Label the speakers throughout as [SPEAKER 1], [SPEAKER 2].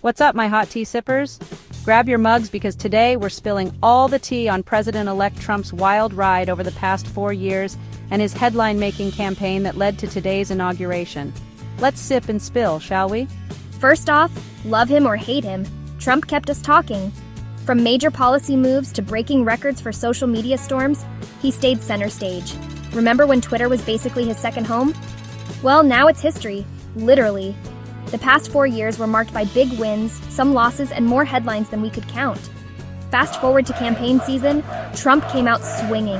[SPEAKER 1] What's up, my hot tea sippers? Grab your mugs because today we're spilling all the tea on President-elect Trump's wild ride over the past 4 years and his headline-making campaign that led to today's inauguration. Let's sip and spill, shall we?
[SPEAKER 2] First off, love him or hate him, Trump kept us talking. From major policy moves to breaking records for social media storms, he stayed center stage. Remember when Twitter was basically his second home? Well, now it's history, literally. The past 4 years were marked by big wins, some losses, and more headlines than we could count. Fast forward to campaign season, Trump came out swinging.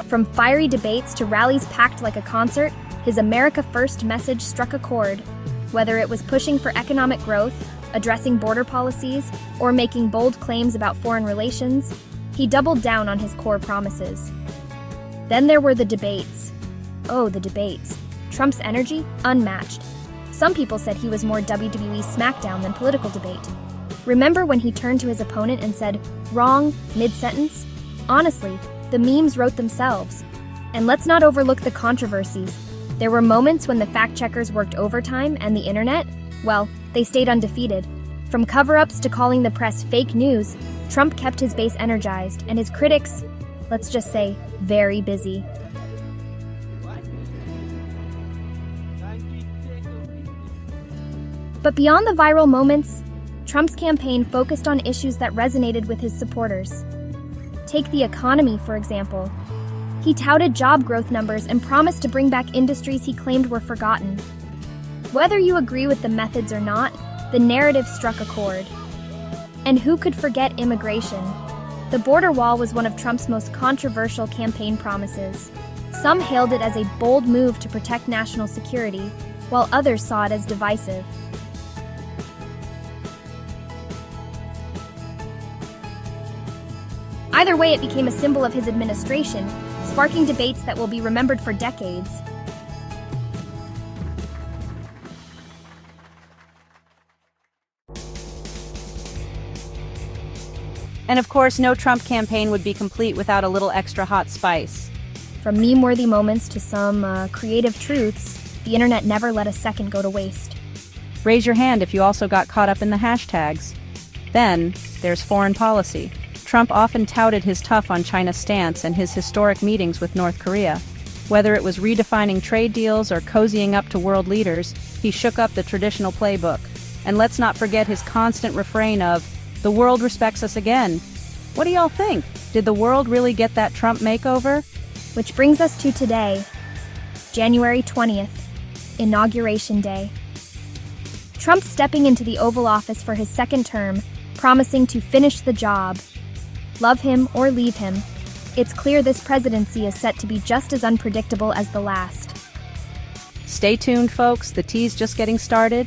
[SPEAKER 2] From fiery debates to rallies packed like a concert, his America First message struck a chord. Whether it was pushing for economic growth, addressing border policies, or making bold claims about foreign relations, he doubled down on his core promises. Then there were the debates. Oh, the debates. Trump's energy? Unmatched. Some people said he was more WWE SmackDown than political debate. Remember when he turned to his opponent and said, "Wrong," mid-sentence? Honestly, the memes wrote themselves. And let's not overlook the controversies. There were moments when the fact-checkers worked overtime and the internet, well, they stayed undefeated. From cover-ups to calling the press fake news, Trump kept his base energized and his critics, let's just say, very busy. But beyond the viral moments, Trump's campaign focused on issues that resonated with his supporters. Take the economy, for example. He touted job growth numbers and promised to bring back industries he claimed were forgotten. Whether you agree with the methods or not, the narrative struck a chord. And who could forget immigration? The border wall was one of Trump's most controversial campaign promises. Some hailed it as a bold move to protect national security, while others saw it as divisive. Either way, it became a symbol of his administration, sparking debates that will be remembered for decades.
[SPEAKER 1] And of course, no Trump campaign would be complete without a little extra hot spice.
[SPEAKER 2] From meme-worthy moments to some creative truths, the internet never let a second go to waste.
[SPEAKER 1] Raise your hand if you also got caught up in the hashtags. Then, there's foreign policy. Trump often touted his tough on China stance and his historic meetings with North Korea. Whether it was redefining trade deals or cozying up to world leaders, he shook up the traditional playbook. And let's not forget his constant refrain of, "The world respects us again." What do y'all think? Did the world really get that Trump makeover?
[SPEAKER 2] Which brings us to today, January 20th, Inauguration Day. Trump stepping into the Oval Office for his second term, promising to finish the job. Love him or leave him, it's clear this presidency is set to be just as unpredictable as the last.
[SPEAKER 1] Stay tuned, folks, the tea's just getting started.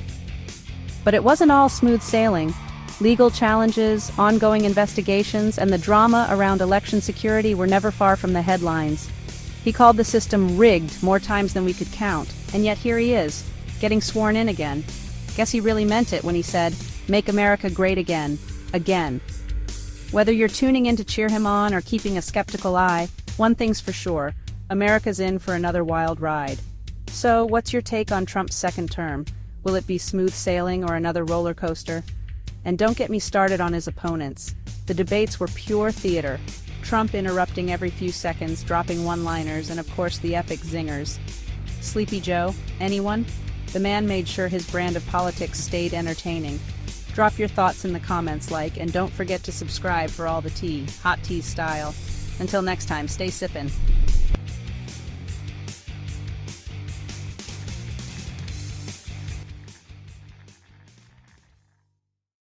[SPEAKER 1] But it wasn't all smooth sailing. Legal challenges, ongoing investigations, and the drama around election security were never far from the headlines. He called the system rigged more times than we could count, and yet here he is, getting sworn in again. Guess he really meant it when he said, "Make America great again, again." Whether you're tuning in to cheer him on or keeping a skeptical eye, one thing's for sure, America's in for another wild ride. So, what's your take on Trump's second term? Will it be smooth sailing or another roller coaster? And don't get me started on his opponents. The debates were pure theater. Trump interrupting every few seconds, dropping one-liners, and of course the epic zingers. Sleepy Joe? Anyone? The man made sure his brand of politics stayed entertaining. Drop your thoughts in the comments, and don't forget to subscribe for all the tea, hot tea style. Until next time, stay sippin'.